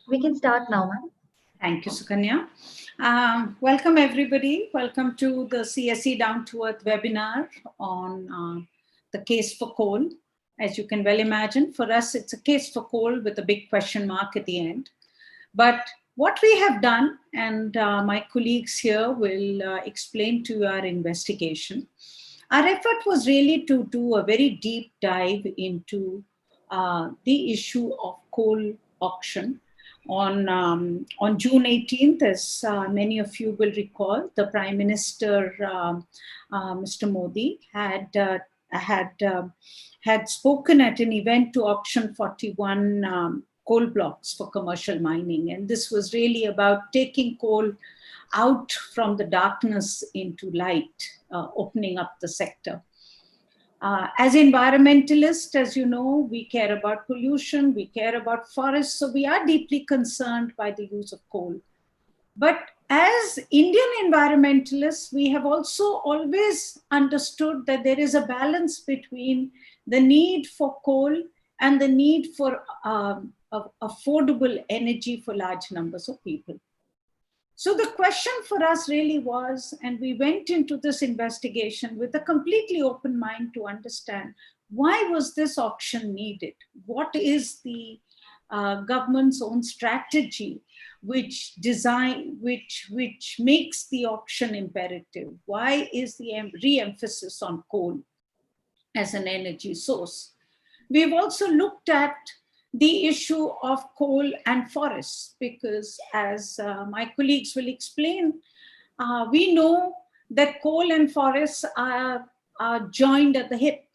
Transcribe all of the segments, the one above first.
We can start now, ma'am. Thank you, Sukanya. Welcome, everybody. Welcome to the CSE Down to Earth webinar on the case for coal. As you can well imagine, for us, it's a case for coal with a big question mark at the end. But what we have done, and my colleagues here will explain to you our investigation. Our effort was really to do a very deep dive into the issue of coal auction. On June 18th, as many of you will recall, the Prime Minister, Mr. Modi, had spoken at an event to auction 41 coal blocks for commercial mining. And this was really about taking coal out from the darkness into light, opening up the sector. As environmentalists, as you know, we care about pollution, we care about forests, so we are deeply concerned by the use of coal. But as Indian environmentalists, we have also always understood that there is a balance between the need for coal and the need for affordable energy for large numbers of people. So the question for us really was, and we went into this investigation with a completely open mind to understand, why was this auction needed? What is the government's own strategy which makes the auction imperative? Why is the re-emphasis on coal as an energy source? We've also looked at the issue of coal and forests, because as my colleagues will explain, we know that coal and forests are joined at the hip.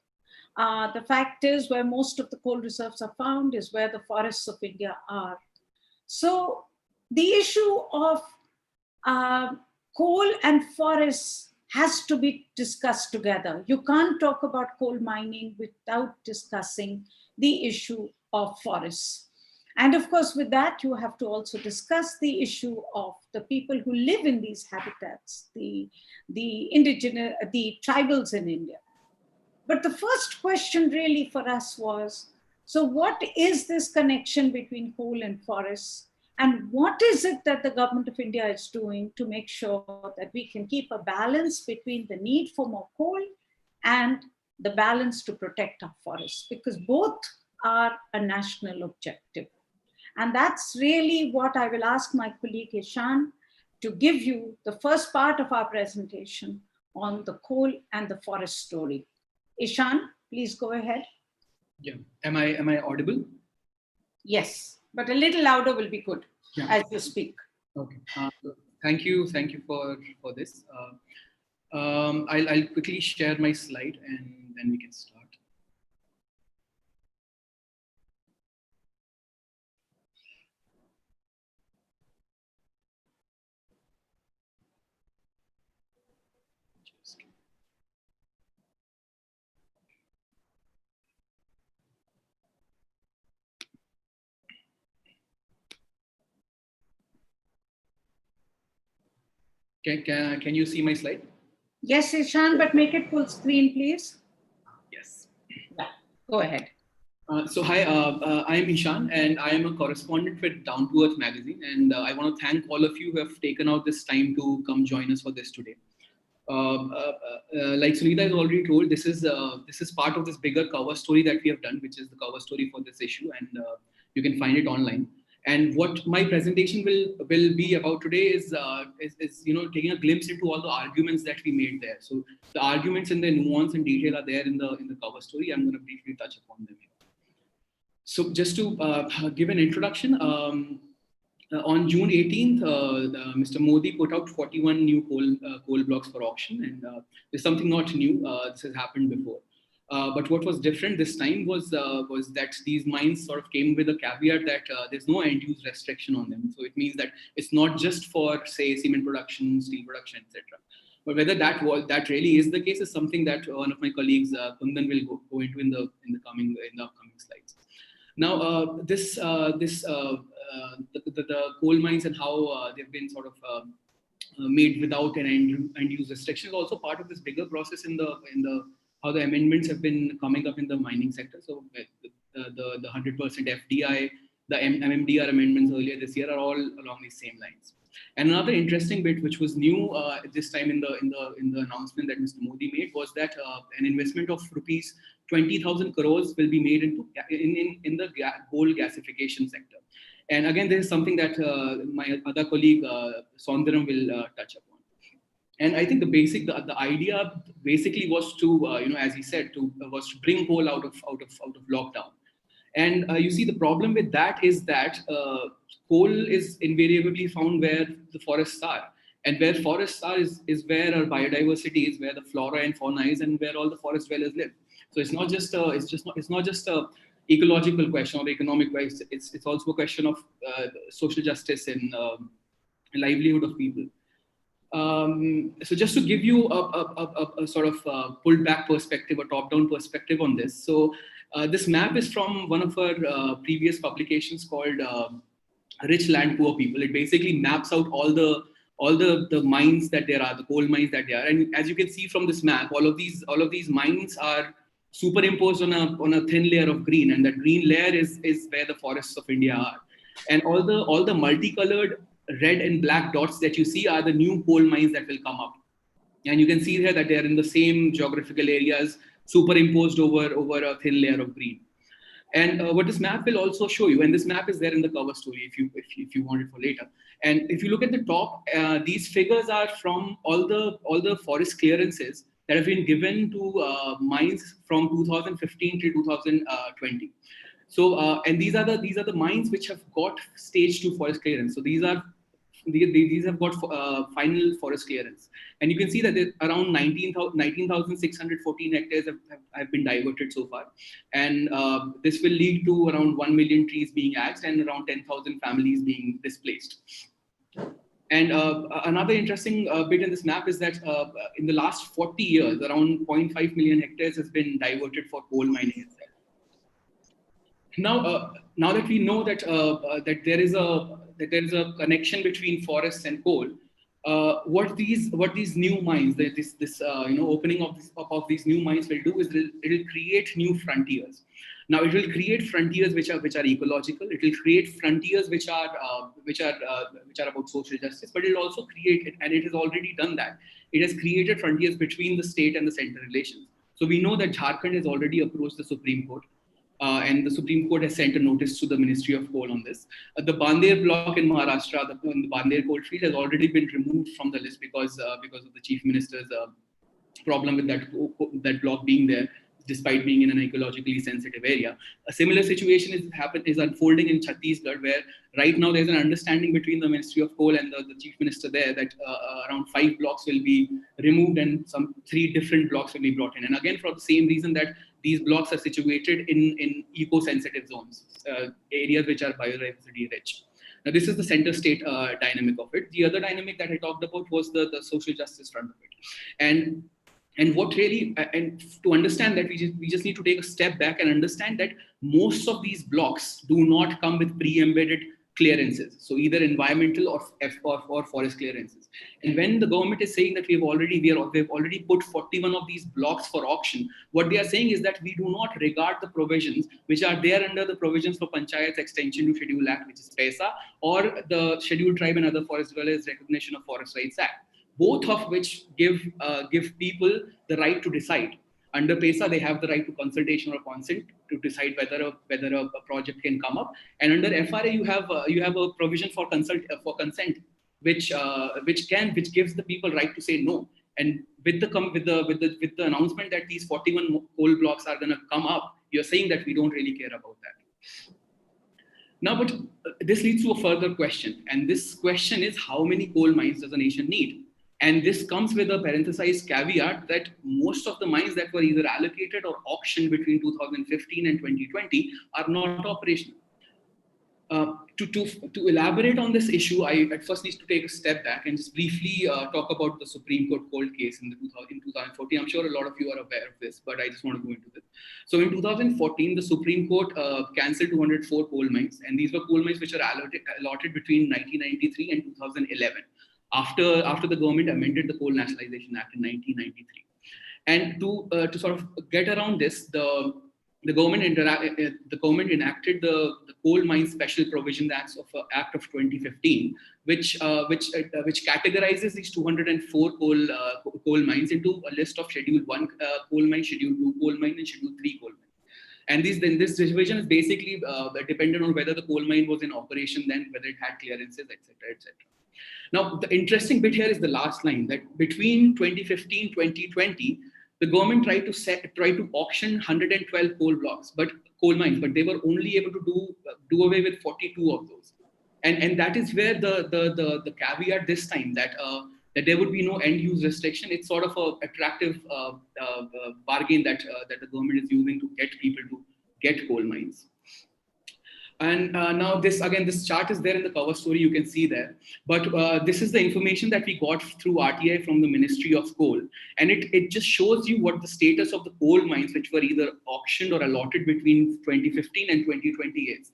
The fact is, where most of the coal reserves are found is where the forests of India are. So the issue of coal and forests has to be discussed together. You can't talk about coal mining without discussing the issue of forests. And of course, with that, you have to also discuss the issue of the people who live in these habitats, the indigenous, the tribals in India. But the first question really for us was, so what is this connection between coal and forests? And what is it that the government of India is doing to make sure that we can keep a balance between the need for more coal and the balance to protect our forests? Because both are a national objective. And that's really what I will ask my colleague Ishan to give you the first part of our presentation on the coal and the forest story. Ishan, please go ahead. Yeah, am I audible? Yes, but a little louder will be good as you speak. Okay. Thank you for this. I'll quickly share my slide and then we can start. Can you see my slide? Yes, Ishan, but make it full screen, please. Yes. Yeah, go ahead. So hi, I am Ishan and I am a correspondent with Down to Earth magazine, and I want to thank all of you who have taken out this time to come join us for this today. Like Sunita has already told, this is part of this bigger cover story that we have done, which is the cover story for this issue, and you can find it online. And what my presentation will be about today is taking a glimpse into all the arguments that we made there. So the arguments and the nuance and detail are there in the cover story. I'm going to briefly touch upon them here. So just to give an introduction, on June 18th, Mr. Modi put out 41 new coal blocks for auction, and there's something not new. This has happened before. But what was different this time was that these mines sort of came with a caveat that there's no end-use restriction on them. So it means that it's not just for, say, cement production, steel production, etc. But whether that really is the case is something that one of my colleagues, Kundan, will go into in the upcoming slides. Now, the coal mines and how they've been sort of made without an end-use restriction is also part of this bigger process in the how the amendments have been coming up in the mining sector. So the 100% FDI, the MMDR amendments earlier this year are all along these same lines. And another interesting bit, which was new this time in the announcement that Mr. Modi made, was that an investment of rupees 20,000 crores will be made into in the coal gasification sector. And again, this is something that my other colleague Sondaram will touch upon. And I think the idea basically was to as he said, was to bring coal out of lockdown. And you see, the problem with that is that coal is invariably found where the forests are, and where forests are is where our biodiversity is, where the flora and fauna is, and where all the forest dwellers live. So it's not just a ecological question or economic question. It's also a question of social justice and livelihood of people. So just to give you a sort of pulled back perspective, a top-down perspective on this. So this map is from one of our previous publications called Rich Land, Poor People. It basically maps out all the mines that there are, the coal mines that there are. And as you can see from this map, all of these mines are superimposed on a thin layer of green, and that green layer is where the forests of India are. And all the multicolored red and black dots that you see are the new coal mines that will come up. And you can see here that they are in the same geographical areas, superimposed over a thin layer of green. And what this map will also show you, and this map is there in the cover story if you want it for later. And if you look at the top, these figures are from all the forest clearances that have been given to mines from 2015 to 2020. So and these are the mines which have got stage 2 forest clearance. So these have got final forest clearance, and you can see that around 19,614 hectares have been diverted so far, and this will lead to around 1 million trees being axed and around 10,000 families being displaced. And another interesting bit in this map is that in the last 40 years, around 0.5 million hectares has been diverted for coal mining itself. Now that we know that that there is a connection between forests and coal, what these new mines, this opening of these new mines will do is it will create new frontiers. Now it will create frontiers which are ecological. It will create frontiers which are about social justice. But it will also create, and it has already done that. It has created frontiers between the state and the center relations. So we know that Jharkhand has already approached the Supreme Court. And the Supreme Court has sent a notice to the Ministry of Coal on this. The Bandeer block in Maharashtra, the Bandeer coalfield, has already been removed from the list because of the Chief Minister's problem with that block being there, despite being in an ecologically sensitive area. A similar situation is unfolding in Chhattisgarh, where right now there's an understanding between the Ministry of Coal and the Chief Minister there that around 5 blocks will be removed and some 3 different blocks will be brought in. And again, for the same reason that these blocks are situated in eco-sensitive zones, areas which are biodiversity rich. Now, this is the center state dynamic of it. The other dynamic that I talked about was the social justice front of it. And what really, and to understand that, we just need to take a step back and understand that most of these blocks do not come with pre-embedded clearances. So either environmental or forest clearances. And when the government is saying that we've already put 41 of these blocks for auction, what they are saying is that we do not regard the provisions which are there under the provisions for Panchayat's extension to Schedule Act, which is PESA, or the Scheduled Tribe and Other Forest Dwellers Recognition of Forest Rights Act, both of which give people the right to decide. Under PESA, they have the right to consultation or consent to decide whether a project can come up. And under FRA, you have a provision for consent, which gives the people right to say no. And with the announcement that these 41 coal blocks are going to come up, you're saying that we don't really care about that. Now, but this leads to a further question, and this question is, how many coal mines does a nation need? And this comes with a parenthesized caveat that most of the mines that were either allocated or auctioned between 2015 and 2020 are not operational. To elaborate on this issue, I at first need to take a step back and just briefly talk about the Supreme Court cold case in 2014. I'm sure a lot of you are aware of this, but I just want to go into this. So in 2014, the Supreme Court cancelled 204 coal mines, and these were coal mines which are allotted between 1993 and 2011. After the government amended the Coal Nationalization Act in 1993. And to sort of get around this, the the government enacted the Coal Mine Special Provisions Act of 2015, which categorizes these 204 coal mines into a list of Schedule 1 coal mine, Schedule 2 coal mine, and Schedule 3 coal mine. And this division is basically dependent on whether the coal mine was in operation then, whether it had clearances, etc., etc. Now, the interesting bit here is the last line, that between 2015 2020, the government tried to auction 112 coal mines, but they were only able to do away with 42 of those. And that is where the caveat this time, that there would be no end use restriction. It's sort of an attractive bargain that the government is using to get people to get coal mines. And now this chart is there in the cover story, you can see there. But this is the information that we got through RTI from the Ministry of Coal. And it just shows you what the status of the coal mines, which were either auctioned or allotted between 2015 and 2020 is.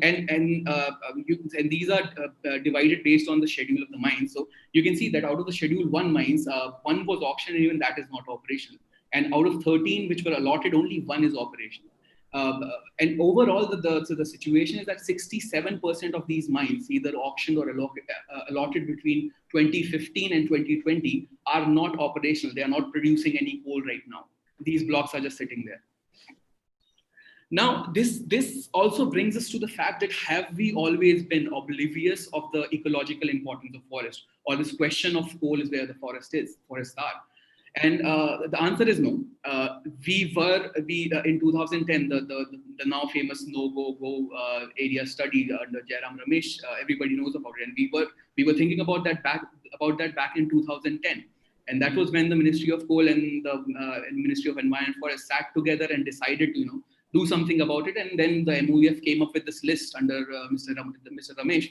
And these are divided based on the schedule of the mines. So you can see that out of the Schedule 1 mines, 1 was auctioned, and even that is not operational. And out of 13 which were allotted, only 1 is operational. And overall, the situation is that 67% of these mines, either auctioned or allotted between 2015 and 2020, are not operational. They are not producing any coal right now. These blocks are just sitting there. Now, this also brings us to the fact that have we always been oblivious of the ecological importance of forest, or this question of coal is where the forests are? And the answer is no. We in 2010, the now famous Nogo area study under Jairam Ramesh, everybody knows about it, and we were thinking about that back in 2010, and that was when the Ministry of Coal and the Ministry of Environment and Forest sat together and decided to do something about it. And then the MOEF came up with this list under Mr. Ramesh,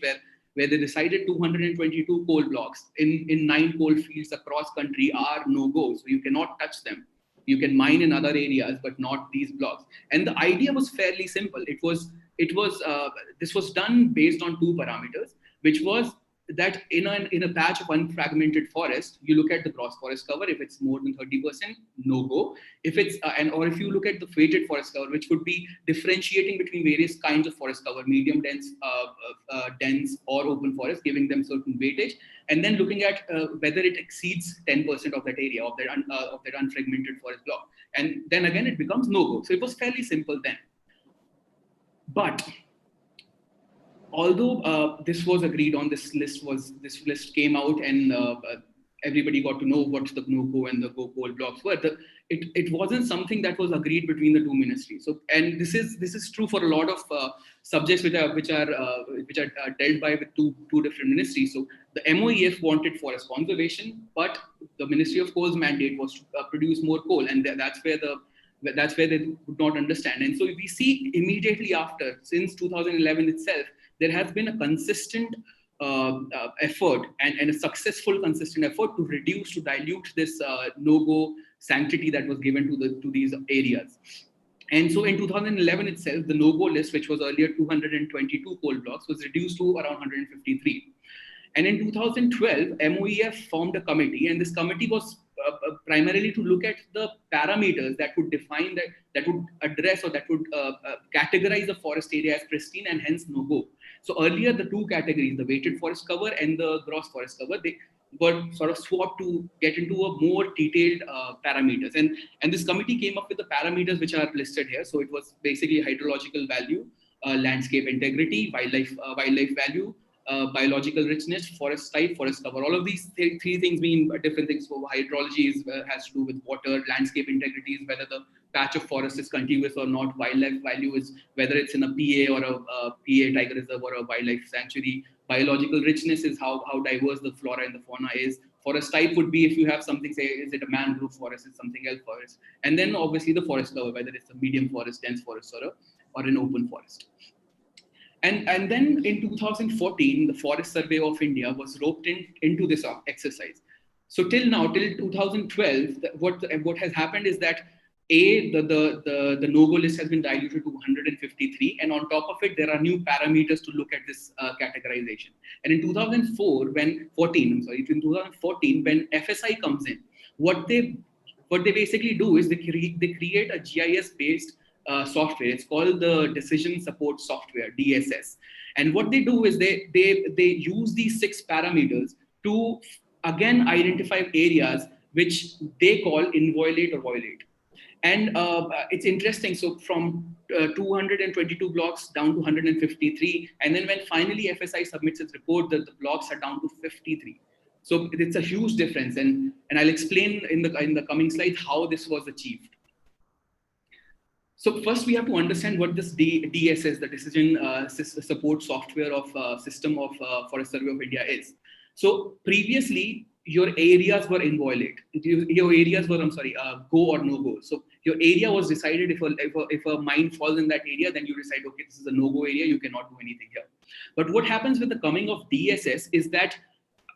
where they decided 222 coal blocks in 9 coal fields across country are no-go. So you cannot touch them. You can mine in other areas, but not these blocks. And the idea was fairly simple. This was done based on 2 parameters, which was that in a patch of unfragmented forest, you look at the gross forest cover. If it's more than 30%, no go. If it's or if you look at the weighted forest cover, which would be differentiating between various kinds of forest cover, medium dense, dense, or open forest, giving them certain weightage, and then looking at whether it exceeds 10% of that area of that unfragmented forest block, and then again it becomes no go. So it was fairly simple then, but although this was agreed on, this list came out, and everybody got to know what the no-go and the go coal blocks were. It wasn't something that was agreed between the 2 ministries. So, and this is true for a lot of subjects which are dealt by with two different ministries. So the MOEF wanted forest conservation, but the Ministry of Coal's mandate was to produce more coal, and that's where they could not understand. And so we see immediately after, since 2011 itself, there has been a consistent effort and a successful consistent effort to dilute this no-go sanctity that was given to these areas. And so in 2011 itself, the no-go list, which was earlier 222 coal blocks, was reduced to around 153. And in 2012, MOEF formed a committee, and this committee was primarily to look at the parameters that would define that would address, or that would categorize the forest area as pristine and hence no-go. So earlier, the 2 categories, the weighted forest cover and the gross forest cover, they were sort of swapped to get into a more detailed parameters. And this committee came up with the parameters which are listed here. So it was basically hydrological value, landscape integrity, wildlife value, biological richness, forest type, forest cover. All of these 3 things mean different things. So hydrology has to do with water, landscape integrity is whether the patch of forest is contiguous or not, wildlife value is whether it's in a PA or a PA tiger reserve or a wildlife sanctuary, biological richness is how diverse the flora and the fauna is, forest type would be if you have something, say, is it a mangrove forest, is something else forest, and then obviously the forest cover, whether it's a medium forest, dense forest, or an open forest. And then in 2014, the Forest Survey of India was roped into this exercise. So till now, till 2012, what has happened is that the no-go list has been diluted to 153, and on top of it, there are new parameters to look at this categorization. And in 2014, when FSI comes in, what they basically do is they create a GIS-based software. It's called the Decision Support Software, DSS. And what they do is they use these 6 parameters to again identify areas which they call inviolate or violate. And it's interesting. So from 222 blocks down to 153, and then when finally FSI submits its report, the blocks are down to 53. So it's a huge difference, and I'll explain in the coming slide how this was achieved. So first we have to understand what this DSS, the Decision Support Software of System of Forest Survey of India is. So previously, your areas were inviolate. Your areas were, go or no go. So your area was decided. If a mine falls in that area, then you decide, okay, this is a no-go area. You cannot do anything here. But what happens with the coming of DSS is that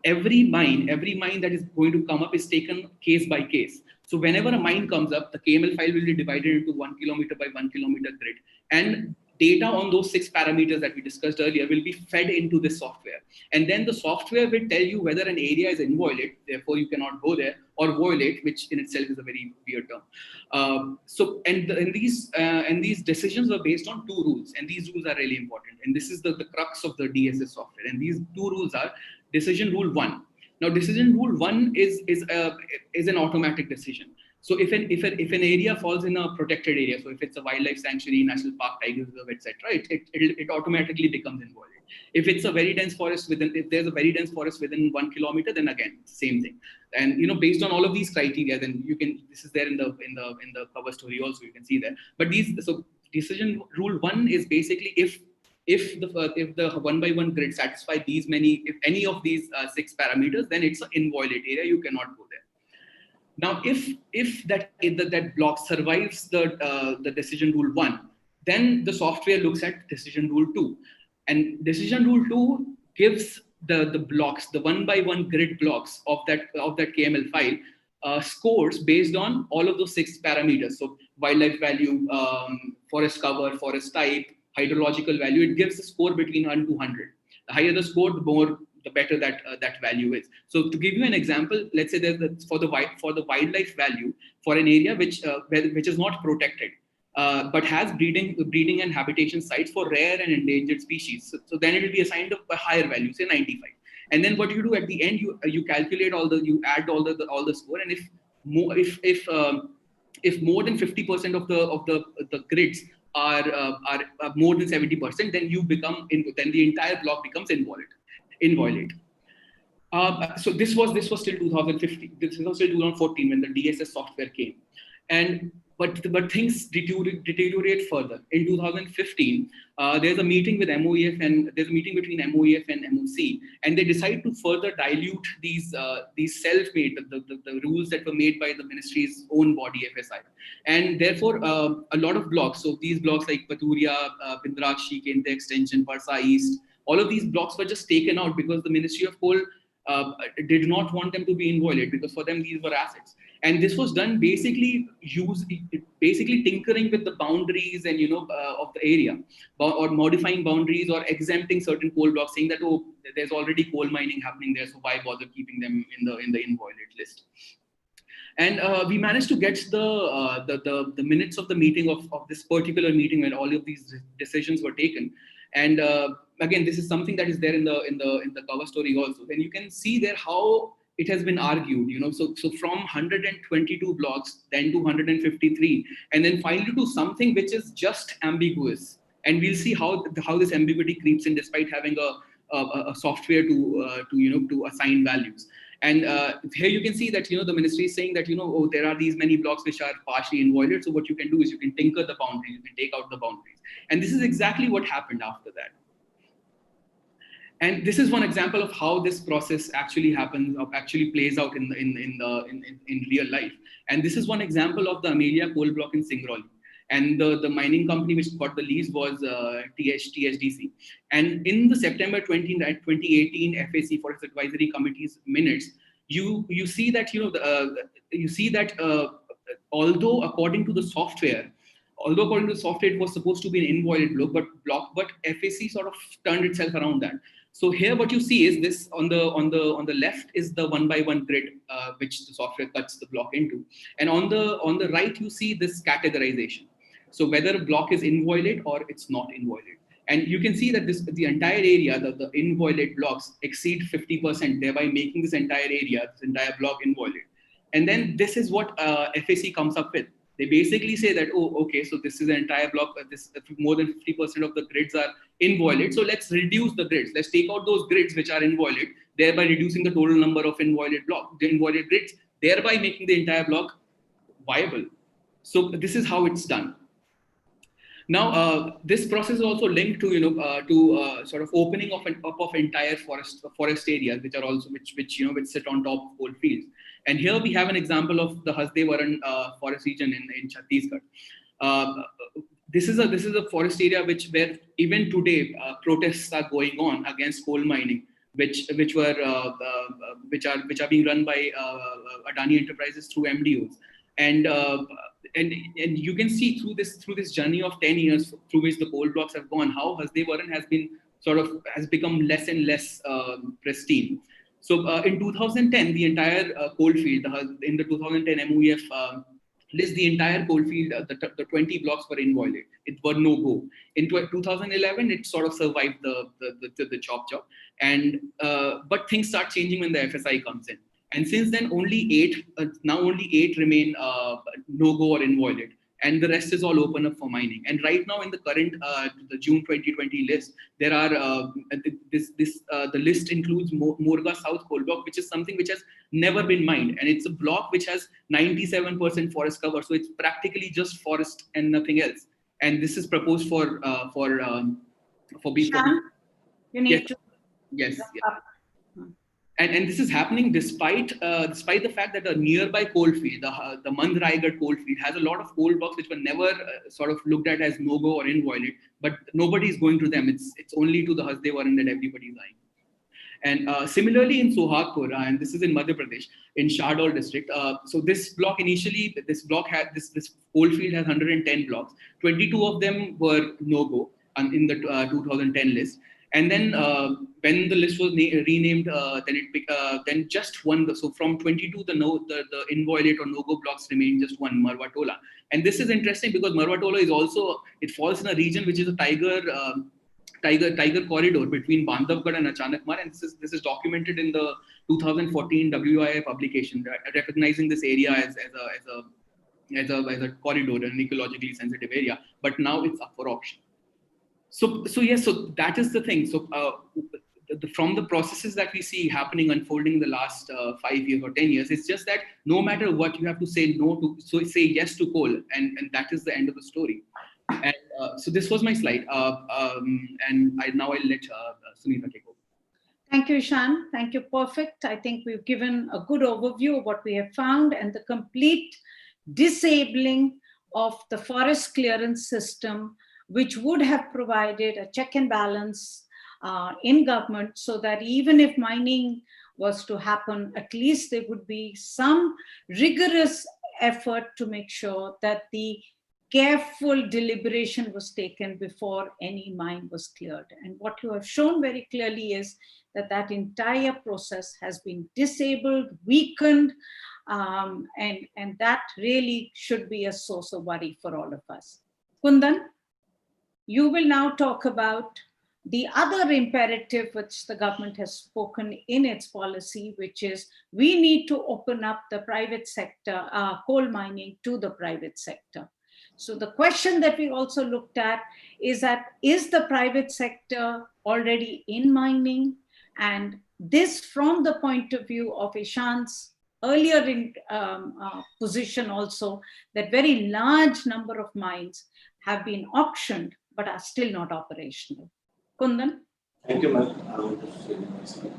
every mine that is going to come up is taken case by case. So whenever a mine comes up, the KML file will be divided into 1 kilometer by 1 kilometer grid. And data on those 6 parameters that we discussed earlier will be fed into this software. And then the software will tell you whether an area is inviolate, therefore you cannot go there, or violate, which in itself is a very weird term. And these decisions were based on 2 rules, and these rules are really important. And this is the crux of the DSS software. And these 2 rules are Decision Rule 1. Now, Decision Rule 1 is an automatic decision. So if an area falls in a protected area, so if it's a wildlife sanctuary, national park, tiger reserve, etc., it automatically becomes inviolate. If it's a very dense forest if there's a very dense forest within 1 kilometer, then again, same thing. And based on all of these criteria, then this is there in the cover story also, you can see there. But so Decision Rule 1 is basically if the 1 by 1 grid satisfy if any of these 6 parameters, then it's an inviolate area, you cannot go there. Now, if that block survives the Decision Rule 1, then the software looks at Decision Rule 2. And Decision Rule 2 gives the blocks, the 1 by 1 grid blocks of that KML file, scores based on all of those 6 parameters. So wildlife value, forest cover, forest type, hydrological value. It gives a score between 1 to 100. The higher the score, the better that value is. So to give you an example, let's say that for the wildlife value for an area which is not protected, but has breeding and habitation sites for rare and endangered species. So then it will be assigned a higher value, say 95. And then what you do at the end, you calculate you add all the score, and if more than 50% of the grids are more than 70%, then then the entire block becomes inviolate. So this was till 2015. This was till 2014 when the DSS software came, but things deteriorate further. In 2015, there's a meeting with MOEF and there's a meeting between MOEF and MOC, and they decide to further dilute these self-made the rules that were made by the ministry's own body, FSI, and therefore a lot of blocks. So these blocks like Paturia, Pindrakshi, Kente Extension, Parsa East, all of these blocks were just taken out because the Ministry of Coal did not want them to be inviolate, because for them these were assets. And this was done basically tinkering with the boundaries and of the area, or modifying boundaries or exempting certain coal blocks, saying that there's already coal mining happening there, so why bother keeping them in the inviolate list. And we managed to get the minutes of the meeting of this particular meeting when all of these decisions were taken. And again, this is something that is there in the cover story also. And you can see there how it has been argued, so from 122 blocks, then to 153, and then finally to something which is just ambiguous. And we'll see how this ambiguity creeps in despite having a software to assign values. And here you can see that the ministry is saying that there are these many blocks which are partially inviolate. So what you can do is you can tinker the boundaries, you can take out the boundaries, and this is exactly what happened after that. And this is one example of how this process actually happens, actually plays out in real life. And this is one example of the Amelia coal block in Singrauli. And the mining company which got the lease was THDC. And in the September 2018 FAC Forest Advisory Committee's minutes, you see that although according to the software, it was supposed to be an inviolate block, but FAC sort of turned itself around that. So here, what you see is this on the left is the 1 by 1 grid, which the software cuts the block into, and on the right you see this categorization. So whether a block is inviolate or it's not inviolate. And you can see that the entire area, the inviolate blocks exceed 50%, thereby making this entire area, this entire block inviolate. And then this is what FAC comes up with. They basically say that, oh, okay, so this is an entire block, this more than 50% of the grids are inviolate. So let's reduce the grids. Let's take out those grids which are inviolate, thereby reducing the total number of inviolate grids, thereby making the entire block viable. So this is how it's done. Now, this process is also linked to sort of opening of entire forest areas, which are also which sit on top of coal fields. And here we have an example of the Hasdewaran forest region in Chhattisgarh. This is a forest area where even today protests are going on against coal mining, which are being run by Adani Enterprises through MDOs. And you can see through this journey of 10 years through which the coal blocks have gone, how Hasdewaran has become less and less pristine. So in 2010, the entire coal field, in the 2010 MOEF list, the entire coal field, the 20 blocks were inviolate. It were no-go. In 2011, it sort of survived the chop, and but things start changing when the FSI comes in. And since then, only eight remain no-go or inviolate, and the rest is all open up for mining. And right now, in the current the June 2020 list, there are the list includes Morga South coal block, which is something which has never been mined, and it's a block which has 97% forest cover, so it's practically just forest and nothing else. And this is proposed for Shan, you need to. Yes. And this is happening despite the fact that the nearby coal field, the Mandh Raigad coal field, has a lot of coal blocks which were never sort of looked at as no-go or inviolate, but nobody is going to them. It's only to the Hasdewaran that everybody is eyeing. And similarly in Sohagpur, and this is in Madhya Pradesh, in Shahadol district. So this block initially, this coal field has 110 blocks. 22 of them were no-go in the 2010 list. And then when the list was renamed, then just one. So from 22, the inviolate or no-go blocks remained just one, Marwa Tola. And this is interesting because Marwa Tola is also, it falls in a region which is a tiger corridor between Bandhavgarh and Achanakmar, and this is documented in the 2014 WIA publication, recognizing this area as a corridor, an ecologically sensitive area. But now it's up for auction. So yes, so that is the thing. So from the processes that we see happening, unfolding in the last 5 years or 10 years, it's just that no matter what, you have to say no to, so say yes to coal, and that is the end of the story. And so this was my slide, and now I'll let Sunita take over. Thank you, Shan. Thank you. Perfect. I think we've given a good overview of what we have found and the complete disabling of the forest clearance system, which would have provided a check and balance in government, so that even if mining was to happen, at least there would be some rigorous effort to make sure that the careful deliberation was taken before any mine was cleared. And what you have shown very clearly is that that entire process has been disabled, weakened, and that really should be a source of worry for all of us. Kundan, you will now talk about the other imperative which the government has spoken in its policy, which is we need to open up the private sector, coal mining to the private sector. So the question that we also looked at is that, is the private sector already in mining? And this from the point of view of Ishan's earlier in position also, that very large number of mines have been auctioned but are still not operational. Kundan? Thank you, ma'am. I want to say my slide.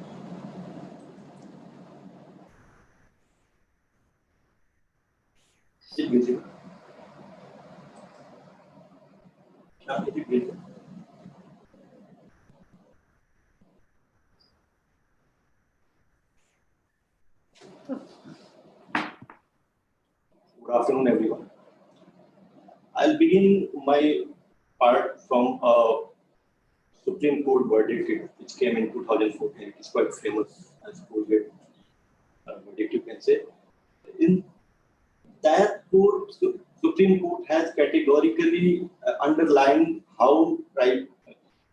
Is it visible? Is it visible? Good afternoon, everyone. I'll begin my part from a Supreme Court verdict which came in 2014. It is quite famous as Colgate verdict, you can say. In that court, Supreme Court has categorically underlined how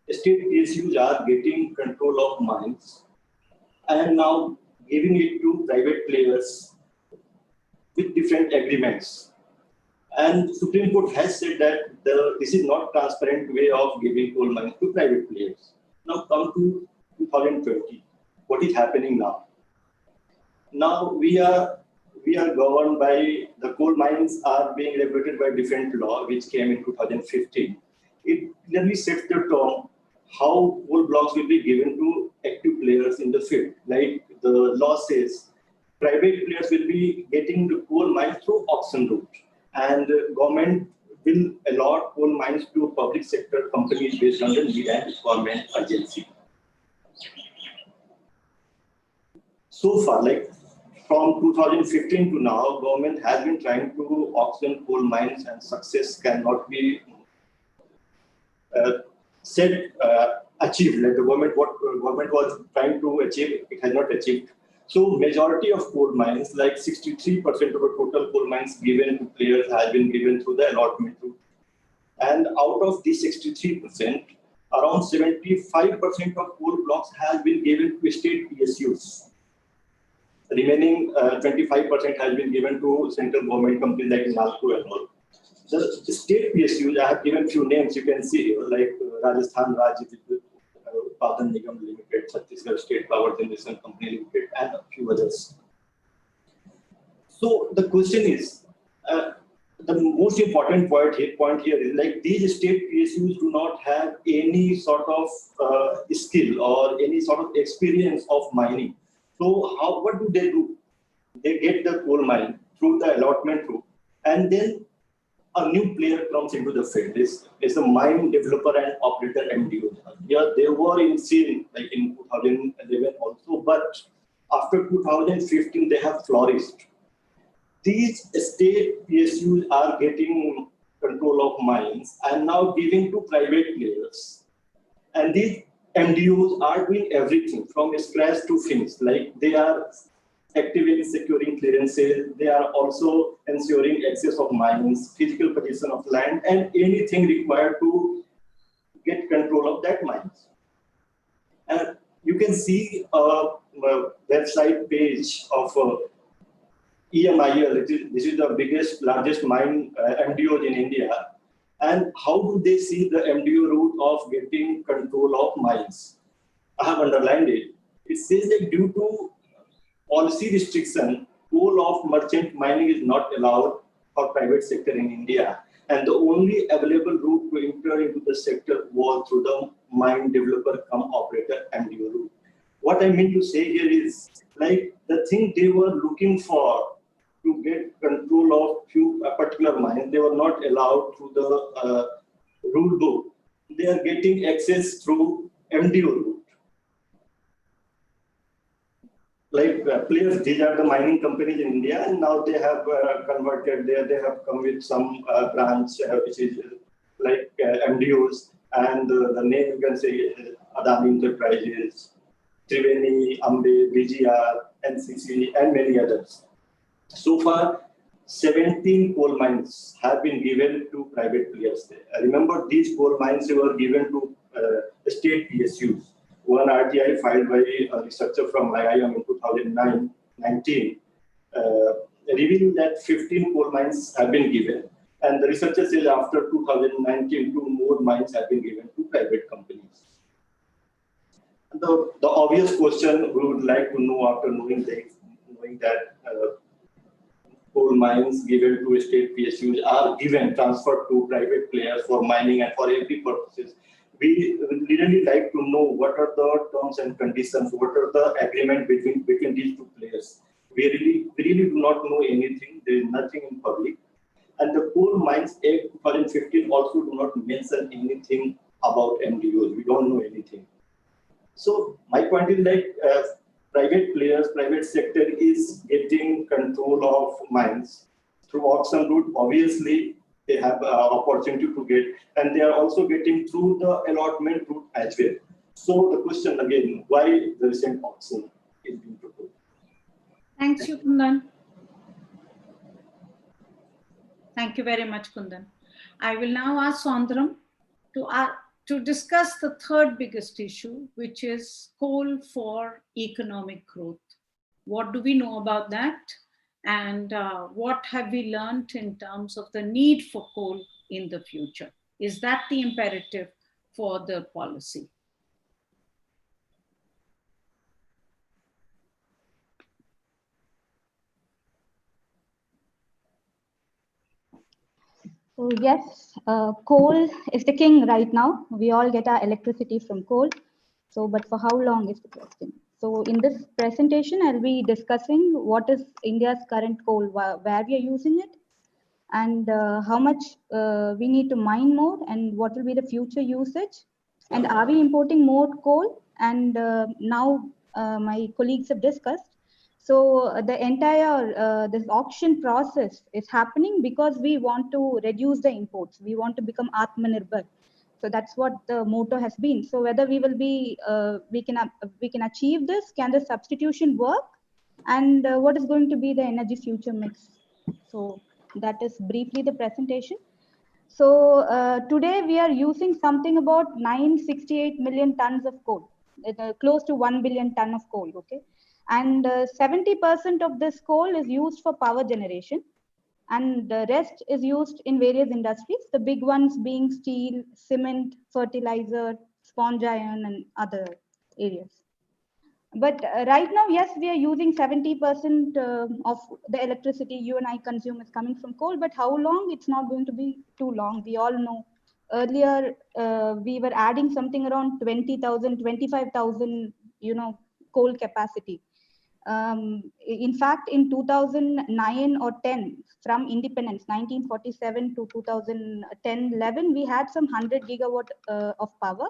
state PSUs are getting control of mines and now giving it to private players with different agreements. And Supreme Court has said that this is not transparent way of giving coal mines to private players. Now come to 2020. What is happening now? Now we are governed by the coal mines are being regulated by different law which came in 2015. It clearly sets the tone how coal blocks will be given to active players in the field. Like the law says, private players will be getting the coal mines through auction route, and government will allot coal mines to public sector companies based on the need and requirement urgency. So far, like from 2015 to now, government has been trying to auction coal mines, and success cannot be achieved. Like what government was trying to achieve, it has not achieved. So majority of coal mines, like 63% of the total coal mines given to players, has been given through the allotment route. And out of these 63%, around 75% of coal blocks has been given to state PSUs. The remaining 25% has been given to central government companies like Nogo and all. The state PSUs, I have given few names you can see here, like Rajasthan Rajya Utpadan Nigam Limited, Chhattisgarh State Power Generation Company Limited, and a few others. So the question is, the most important point here is like these state PSUs do not have any sort of skill or any sort of experience of mining. So what do? They get the coal mine through the allotment route, and then a new player comes into the field. Is a mine developer and operator MDO. Yeah, they were in scene like in 2011 also, but after 2015 they have flourished. These state PSUs are getting control of mines and now giving to private players. And these MDOs are doing everything from scratch to finish. Like they are active in securing clearances, they are also ensuring access of mines, physical possession of land, and anything required to get control of that mines. And you can see a website page of EMIL. This is the largest mine MDOs in India. And how do they see the MDO route of getting control of mines? I have underlined it. It says that due to policy restriction, coal of merchant mining is not allowed for private sector in India. And the only available route to enter into the sector was through the mine developer cum operator MDO route. What I mean to say here is, like the thing they were looking for to get control of few particular mines, they were not allowed through the rule book. They are getting access through MDO route. Like players, these are the mining companies in India, and now they have converted there. They have come with some branch which is like MDOs, and the name you can say Adani Enterprises, Triveni, Ambe, BGR, NCC, and many others. So far, 17 coal mines have been given to private players. Remember, these coal mines were given to state PSUs. One RTI filed by a researcher from IIM in 2019 revealed that 15 coal mines have been given. And the researcher says after 2019, 2 more mines have been given to private companies. The obvious question we would like to know after knowing that coal mines given to state PSUs are transferred to private players for mining and for every purposes. We really like to know what are the terms and conditions, what are the agreement between these two players. We really do not know anything. There is nothing in public. And the Coal Mines Act 2015 also do not mention anything about MDOs. We don't know anything. So my point is like private players, private sector is getting control of mines through auction route. Obviously, they have opportunity to get, and they are also getting through the allotment route as well. So the question again, why the recent auction is being proposed? Thanks, Yukundan. Thank you very much, Kundan. I will now ask Sondram to discuss the third biggest issue, which is coal for economic growth. What do we know about that? And what have we learned in terms of the need for coal in the future? Is that the imperative for the policy? So yes, coal is the king right now. We all get our electricity from coal. So, but for how long is the question? So in this presentation, I'll be discussing what is India's current coal, where we are using it, and how much we need to mine more, and what will be the future usage, and are we importing more coal? And now my colleagues have discussed. So the entire this auction process is happening because we want to reduce the imports. We want to become Atmanirbhar. So that's what the motto has been. So whether we will be, we can achieve this, can the substitution work, and what is going to be the energy future mix? So that is briefly the presentation. So today we are using something about 968 million tons of coal, close to 1 billion ton of coal. Okay, and 70% of this coal is used for power generation, and the rest is used in various industries, the big ones being steel, cement, fertilizer, sponge iron, and other areas. But right now, yes, we are using 70% of the electricity you and I consume is coming from coal, but how long? It's not going to be too long. We all know earlier we were adding something around 20,000, 25,000, coal capacity. In fact, in 2009 or 10, from independence, 1947 to 2010, 11, we had some 100 gigawatt of power.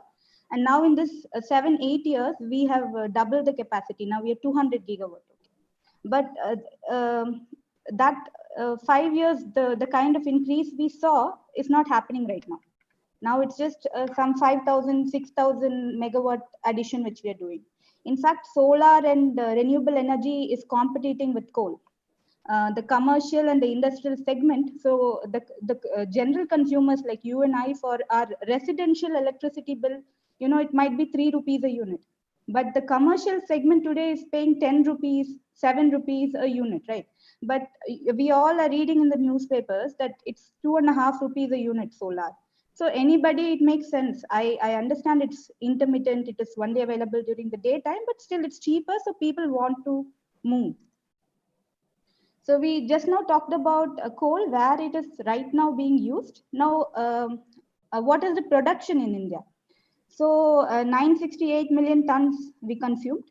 And now in this 7-8 years, we have doubled the capacity. Now we are 200 gigawatt. But that 5 years, the kind of increase we saw is not happening right now. Now it's just some 5,000, 6,000 megawatt addition, which we are doing. In fact, solar and renewable energy is competing with coal. The commercial and the industrial segment. So the general consumers like you and I, for our residential electricity bill, it might be 3 rupees a unit. But the commercial segment today is paying 10 rupees, 7 rupees a unit, right? But we all are reading in the newspapers that it's 2.5 rupees a unit solar. So anybody, it makes sense. I understand it's intermittent, it is only available during the daytime, but still it's cheaper, so people want to move. So we just now talked about coal, where it is right now being used. Now, what is the production in India? So 968 million tons we consumed.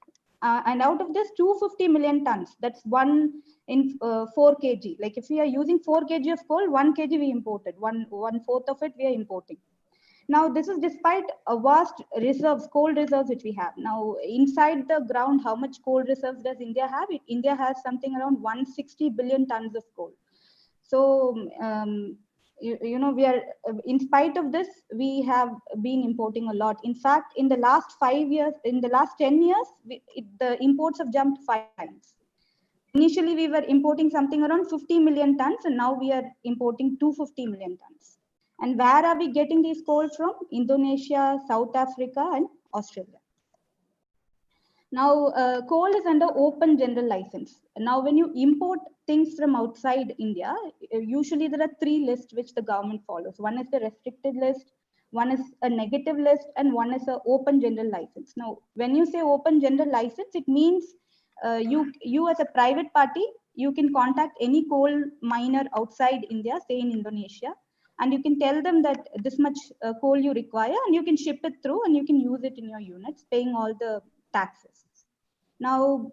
And out of this 250 million tons, that's 1 in 4 kg. Like if we are using 4 kg of coal, 1 kg we imported, one fourth of it we are importing. Now this is despite a vast reserves, coal reserves which we have. Now inside the ground, how much coal reserves does India have? India has something around 160 billion tons of coal. So we are, in spite of this, we have been importing a lot. In fact, in the last 5 years, in the last 10 years, the imports have jumped 5 times. Initially, we were importing something around 50 million tons, and now we are importing 250 million tons. And where are we getting these coal from? Indonesia, South Africa, and Australia. Now, coal is under open general license. Now, when you import things from outside India, usually there are 3 lists which the government follows. One is the restricted list, one is a negative list, and one is an open general license. Now, when you say open general license, it means you as a private party, you can contact any coal miner outside India, say in Indonesia, and you can tell them that this much coal you require, and you can ship it through, and you can use it in your units, paying all the taxes. Now,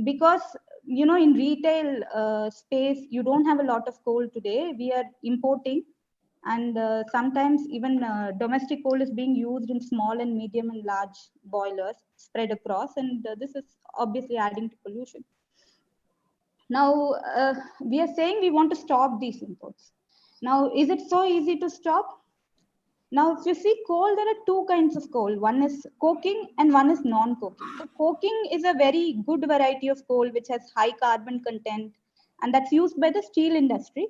because in retail space, you don't have a lot of coal today. We are importing, and sometimes even domestic coal is being used in small and medium and large boilers spread across, and this is obviously adding to pollution. Now, we are saying we want to stop these imports. Now, is it so easy to stop? Now, if you see coal, there are 2 kinds of coal. One is coking and one is non-coking. So coking is a very good variety of coal which has high carbon content, and that's used by the steel industry.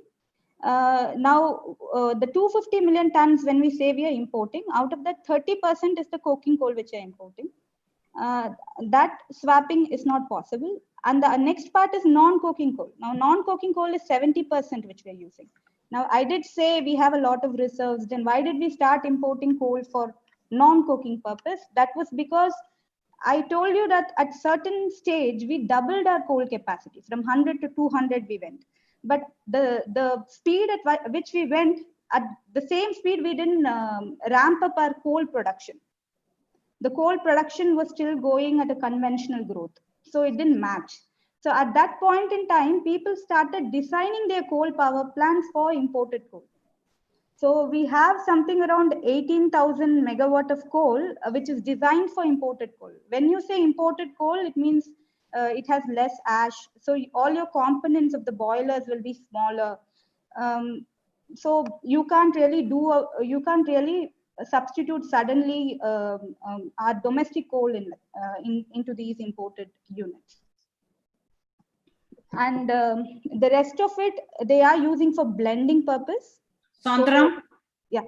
The 250 million tons, when we say we are importing, out of that 30% is the coking coal which we are importing. That swapping is not possible. And the next part is non-coking coal. Now, non-coking coal is 70% which we are using. Now, I did say we have a lot of reserves. Then why did we start importing coal for non-coking purpose? That was because I told you that at certain stage, we doubled our coal capacity. From 100 to 200 we went. But the speed at which we went, at the same speed, we didn't ramp up our coal production. The coal production was still going at a conventional growth. So it didn't match. So at that point in time, people started designing their coal power plants for imported coal. So we have something around 18,000 megawatt of coal, which is designed for imported coal. When you say imported coal, it means it has less ash. So all your components of the boilers will be smaller. So you can't really substitute suddenly our domestic coal into these imported units. And the rest of it, they are using for blending purpose. Sandra? So, yeah.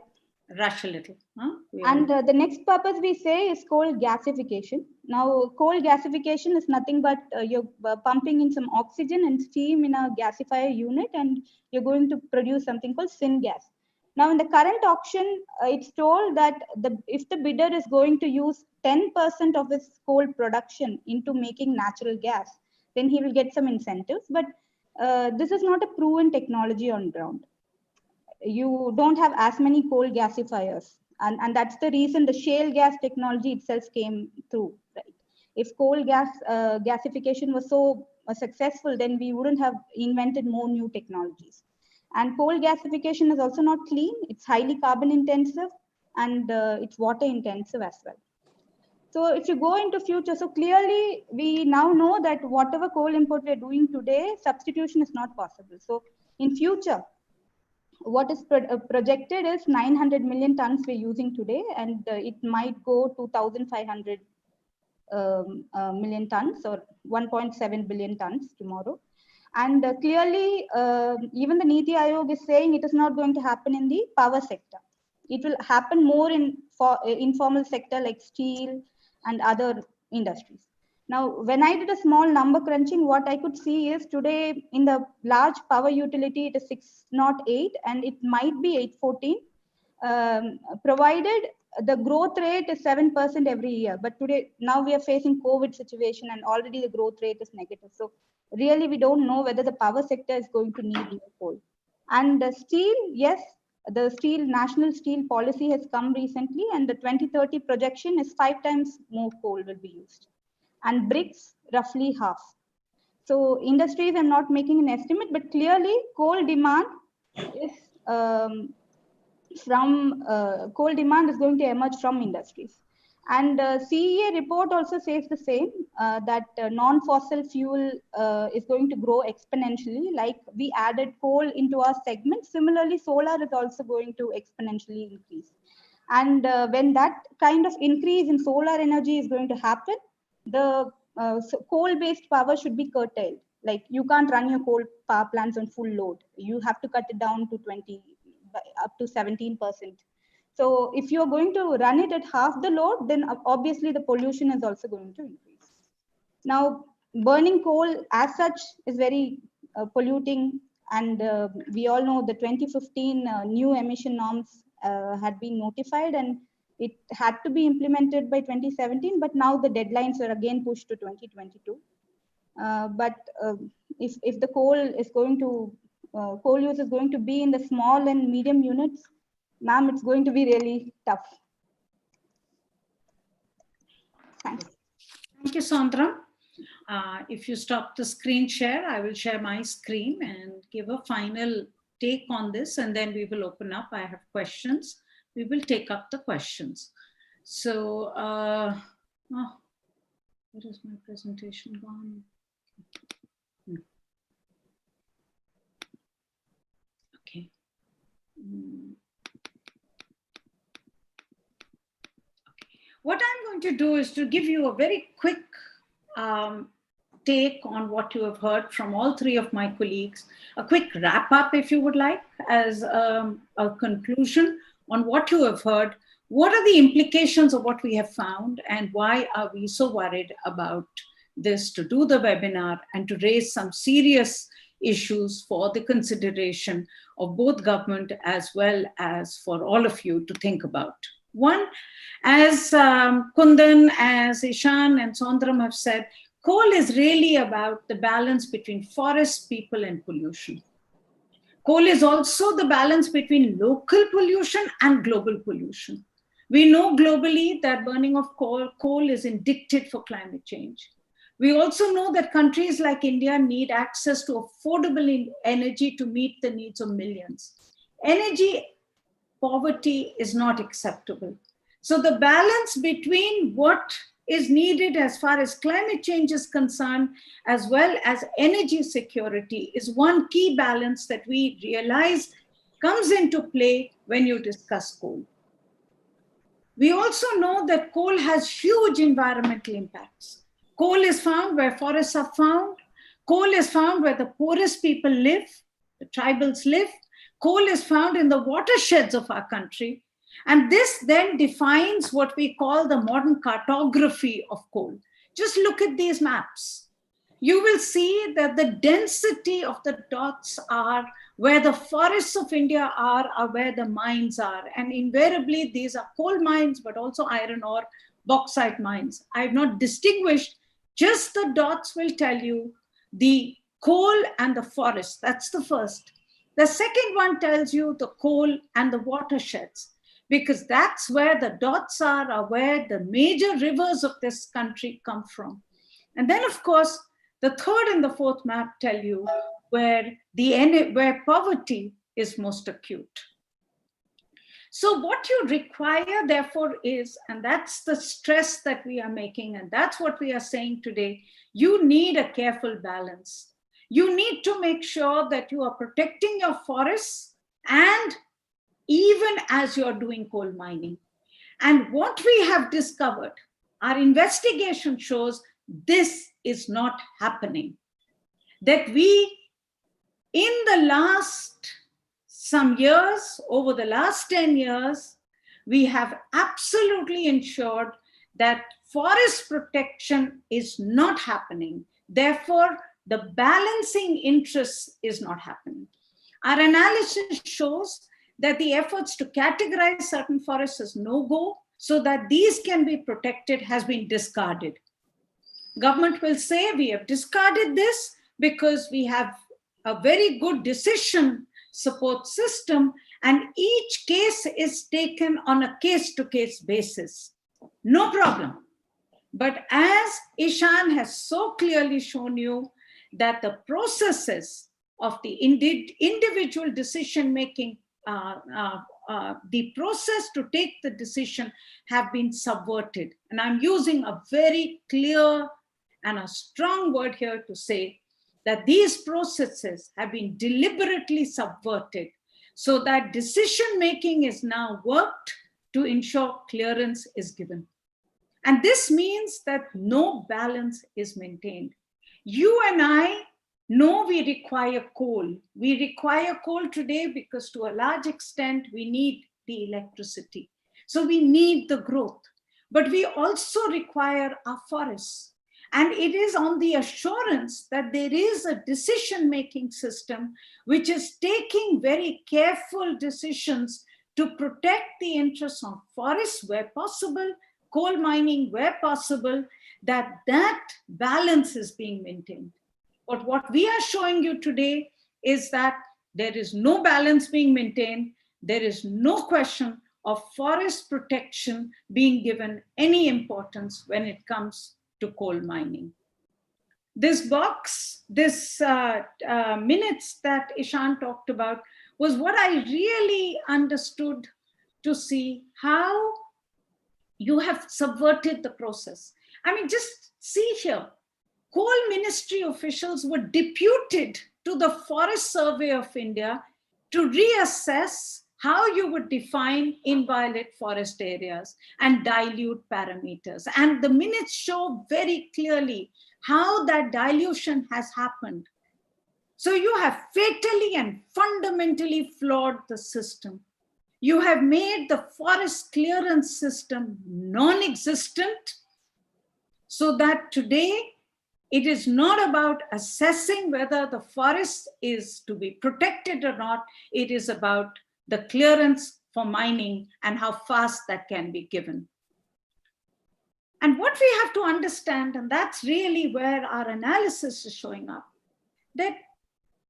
Rush a little. Huh? And the next purpose we say is coal gasification. Now, coal gasification is nothing but you're pumping in some oxygen and steam in a gasifier unit, and you're going to produce something called syngas. Now, in the current auction, it's told that if the bidder is going to use 10% of his coal production into making natural gas, then he will get some incentives. But this is not a proven technology on ground. You don't have as many coal gasifiers. And that's the reason the shale gas technology itself came through. Right? If coal gasification was so successful, then we wouldn't have invented more new technologies. And coal gasification is also not clean. It's highly carbon intensive, and it's water intensive as well. So if you go into future, so clearly we now know that whatever coal import we're doing today, substitution is not possible. So in future, what is projected is 900 million tons we're using today, and it might go to 1,500 million tons or 1.7 billion tons tomorrow. And clearly, even the Niti Aayog is saying it is not going to happen in the power sector. It will happen more in informal sector like steel and other industries. Now, when I did a small number crunching, what I could see is today in the large power utility, it is 608 and it might be 814, provided the growth rate is 7% every year. But today, now we are facing COVID situation and already the growth rate is negative. So really, we don't know whether the power sector is going to need more coal. And steel, yes, the national steel policy has come recently, and the 2030 projection is 5 times more coal will be used. And bricks, roughly half. So industries, I'm not making an estimate, but clearly coal demand is coal demand is going to emerge from industries. And CEA report also says the same, that non-fossil fuel is going to grow exponentially. Like we added coal into our segment. Similarly, solar is also going to exponentially increase. And when that kind of increase in solar energy is going to happen, the coal-based power should be curtailed. Like you can't run your coal power plants on full load. You have to cut it down to up to 17%. So if you're going to run it at half the load, then obviously the pollution is also going to increase. Now, burning coal as such is very polluting. And we all know the 2015 new emission norms had been notified, and it had to be implemented by 2017, but now the deadlines are again pushed to 2022. But if the coal use is going to be in the small and medium units, ma'am, it's going to be really tough. Thanks. Thank you, Sandra. If you stop the screen share, I will share my screen and give a final take on this, and then we will open up. I have questions. We will take up the questions. So, where is my presentation gone? Okay. What I'm going to do is to give you a very quick take on what you have heard from all three of my colleagues, a quick wrap up, if you would like, as a conclusion on what you have heard. What are the implications of what we have found, and why are we so worried about this, to do the webinar and to raise some serious issues for the consideration of both government as well as for all of you to think about. One, as Kundan, as Ishan and Sondram have said, coal is really about the balance between forest, people, and pollution. Coal is also the balance between local pollution and global pollution. We know globally that burning of coal is indicted for climate change. We also know that countries like India need access to affordable energy to meet the needs of millions. Energy poverty is not acceptable. So the balance between what is needed as far as climate change is concerned, as well as energy security, is one key balance that we realize comes into play when you discuss coal. We also know that coal has huge environmental impacts. Coal is found where forests are found. Coal is found where the poorest people live, the tribals live. Coal is found in the watersheds of our country. And this then defines what we call the modern cartography of coal. Just look at these maps. You will see that the density of the dots are where the forests of India are where the mines are. And invariably, these are coal mines, but also iron ore, bauxite mines. I have not distinguished, just the dots will tell you the coal and the forest. That's the first. The second one tells you the coal and the watersheds, because that's where the dots are where the major rivers of this country come from. And then, of course, the third and the fourth map tell you where poverty is most acute. So what you require, therefore, is, and that's the stress that we are making, and that's what we are saying today, you need a careful balance. You need to make sure that you are protecting your forests, and even as you're doing coal mining. And what we have discovered, our investigation shows this is not happening. That we, in the last some years, over the last 10 years, we have absolutely ensured that forest protection is not happening. Therefore, the balancing interest is not happening. Our analysis shows that the efforts to categorize certain forests as no-go so that these can be protected has been discarded. Government will say we have discarded this because we have a very good decision support system, and each case is taken on a case-to-case basis. No problem. But as Ishan has so clearly shown you, that the processes of the individual decision-making, the process to take the decision have been subverted. And I'm using a very clear and a strong word here to say that these processes have been deliberately subverted so that decision-making is now worked to ensure clearance is given. And this means that no balance is maintained. You and I know we require coal. We require coal today because to a large extent, we need the electricity. So we need the growth, but we also require our forests. And it is on the assurance that there is a decision-making system which is taking very careful decisions to protect the interests of forests where possible, coal mining where possible, that balance is being maintained. But what we are showing you today is that there is no balance being maintained. There is no question of forest protection being given any importance when it comes to coal mining. This box, this minutes that Ishan talked about was what I really understood to see how you have subverted the process. I mean, just see here, coal ministry officials were deputed to the Forest Survey of India to reassess how you would define inviolate forest areas and dilute parameters. And the minutes show very clearly how that dilution has happened. So you have fatally and fundamentally flawed the system. You have made the forest clearance system non-existent, so that today it is not about assessing whether the forest is to be protected or not. It is about the clearance for mining and how fast that can be given. And what we have to understand, and that's really where our analysis is showing up, that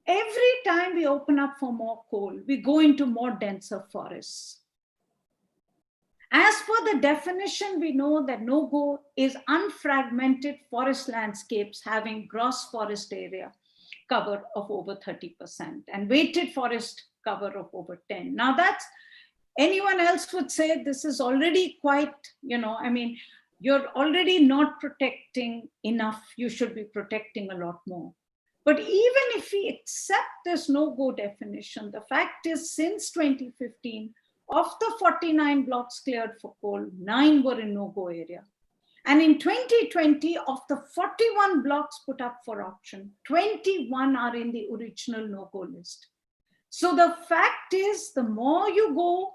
every time we open up for more coal, we go into more denser forests. As per the definition, we know that Nogo is unfragmented forest landscapes having gross forest area cover of over 30% and weighted forest cover of over 10. Now that's, anyone else would say this is already quite, you're already not protecting enough. You should be protecting a lot more. But even if we accept this no-go definition, the fact is since 2015, of the 49 blocks cleared for coal, 9 were in no-go area. And in 2020, of the 41 blocks put up for auction, 21 are in the original no-go list. So the fact is, the more you go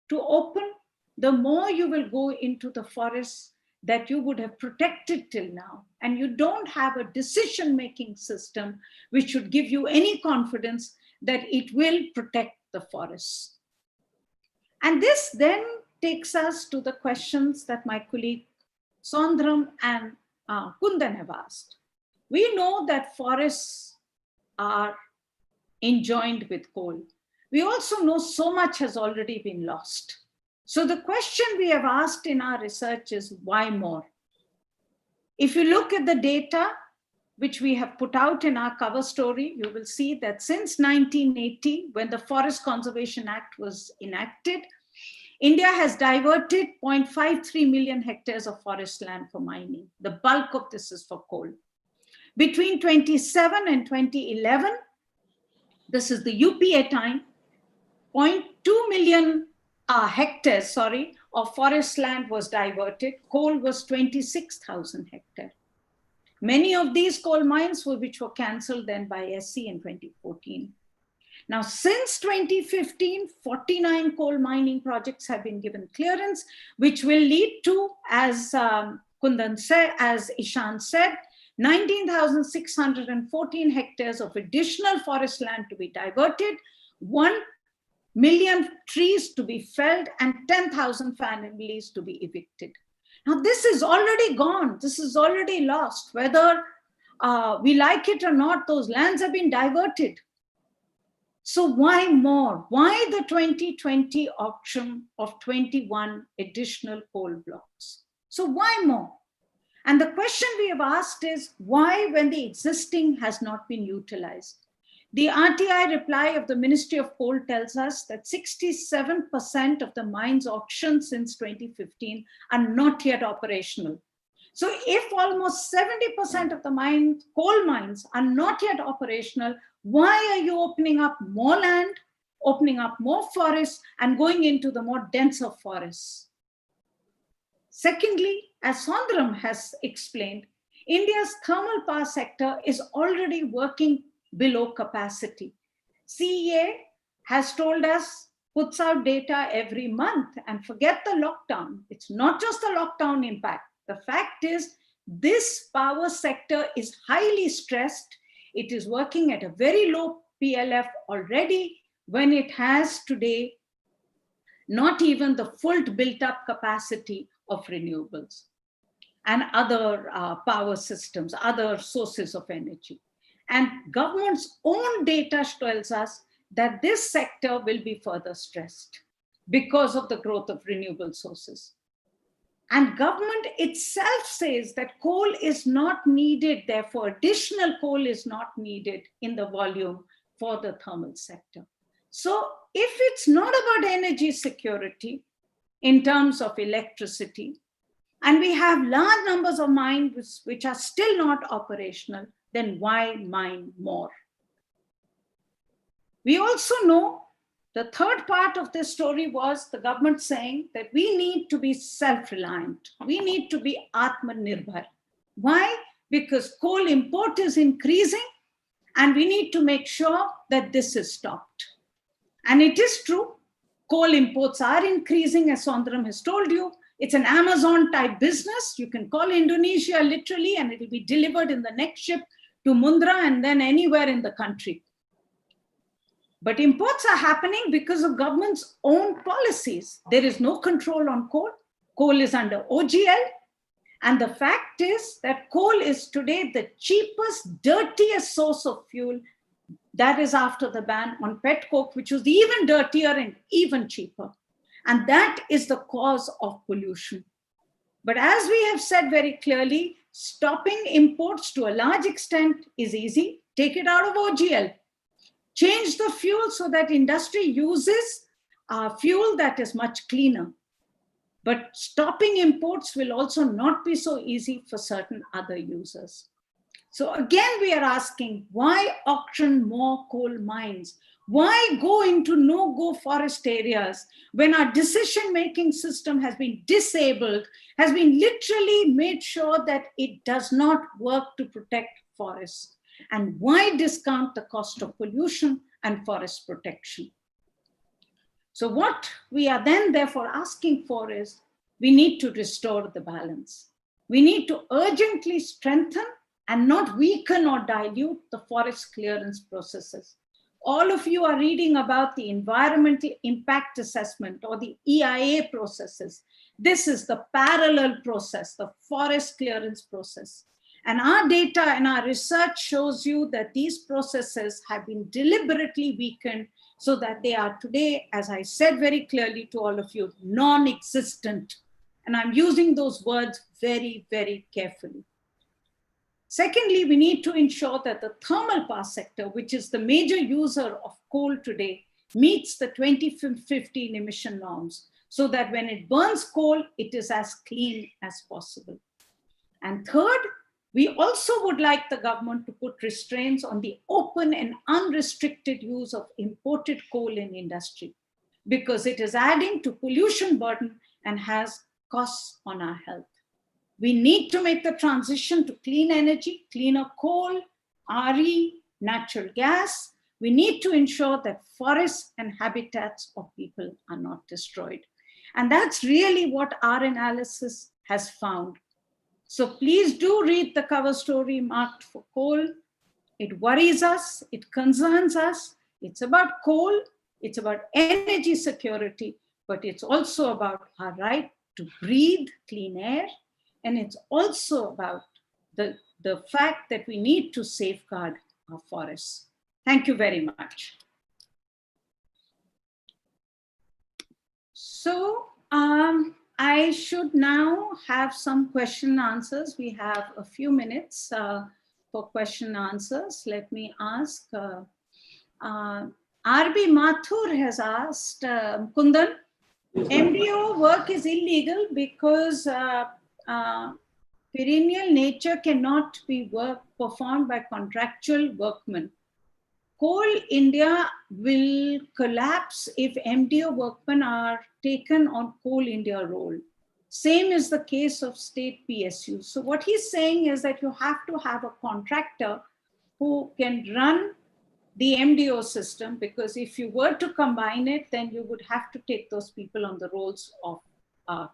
to open, the more you will go into the forests that you would have protected till now. And you don't have a decision-making system which should give you any confidence that it will protect the forests. And this then takes us to the questions that my colleague Sondram and Kundan have asked. We know that forests are enjoined with coal. We also know so much has already been lost. So the question we have asked in our research is, why more? If you look at the data which we have put out in our cover story, you will see that since 1980, when the Forest Conservation Act was enacted, India has diverted 0.53 million hectares of forest land for mining. The bulk of this is for coal. Between 2007 and 2011, this is the UPA time, 0.2 million hectares, of forest land was diverted. Coal was 26,000 hectares. Many of these coal mines which were cancelled then by SC in 2014. Now, since 2015, 49 coal mining projects have been given clearance, which will lead to, as Kundan said, as Ishan said, 19,614 hectares of additional forest land to be diverted, 1 million trees to be felled, and 10,000 families to be evicted. Now, this is already gone. This is already lost. Whether we like it or not, those lands have been diverted. So why more? Why the 2020 auction of 21 additional coal blocks? So why more? And the question we have asked is, why when the existing has not been utilized? The RTI reply of the Ministry of Coal tells us that 67% of the mines auctioned since 2015 are not yet operational. So if almost 70% of the coal mines are not yet operational, why are you opening up more land, opening up more forests, and going into the more denser forests? Secondly, as Sondram has explained, India's thermal power sector is already working below capacity. CEA has told us, puts out data every month, and forget the lockdown. It's not just the lockdown impact. The fact is, this power sector is highly stressed. It is working at a very low PLF already, when it has today not even the full built up capacity of renewables and other power systems, other sources of energy. And government's own data tells us that this sector will be further stressed because of the growth of renewable sources. And government itself says that coal is not needed, therefore additional coal is not needed in the volume for the thermal sector. So if it's not about energy security in terms of electricity, and we have large numbers of mines which are still not operational, then why mine more? We also know The third part of this story was the government saying that we need to be self-reliant. We need to be Atmanirbhar. Why? Because coal import is increasing and we need to make sure that this is stopped. And it is true, coal imports are increasing, as Sondram has told you. It's an Amazon type business. You can call Indonesia literally and it will be delivered in the next ship to Mundra and then anywhere in the country. But imports are happening because of government's own policies. There is no control on coal. Coal is under OGL. And the fact is that coal is today the cheapest, dirtiest source of fuel. That is after the ban on pet coke, which was even dirtier and even cheaper. And that is the cause of pollution. But as we have said very clearly, stopping imports to a large extent is easy. Take it out of OGL. Change the fuel so that industry uses fuel that is much cleaner. But stopping imports will also not be so easy for certain other users. So again, we are asking, why auction more coal mines? Why go into no-go forest areas when our decision-making system has been disabled, has been literally made sure that it does not work to protect forests? And why discount the cost of pollution and forest protection? So what we are then therefore asking for is, we need to restore the balance. We need to urgently strengthen and not weaken or dilute the forest clearance processes. All of you are reading about the environmental impact assessment or the EIA processes. This is the parallel process, the forest clearance process. And our data and our research shows you that these processes have been deliberately weakened so that they are today, as I said very clearly to all of you, non-existent. And I'm using those words very, very carefully. Secondly, we need to ensure that the thermal power sector, which is the major user of coal today, meets the 2015 emission norms so that when it burns coal, it is as clean as possible. And third, we also would like the government to put restraints on the open and unrestricted use of imported coal in industry, because it is adding to pollution burden and has costs on our health. We need to make the transition to clean energy, cleaner coal, RE, natural gas. We need to ensure that forests and habitats of people are not destroyed. And that's really what our analysis has found. So please do read the cover story marked for coal. It worries us, it concerns us. It's about coal, it's about energy security, but it's also about our right to breathe clean air. And it's also about the fact that we need to safeguard our forests. Thank you very much. So I should now have some question answers. We have a few minutes for question answers. Let me ask. RB Mathur has asked, Kundan, MDO work is illegal because perennial nature cannot be performed by contractual workmen. Coal India will collapse if MDO workmen are taken on Coal India roll. Same is the case of state PSUs. So what he's saying is that you have to have a contractor who can run the MDO system, because if you were to combine it, then you would have to take those people on the rolls of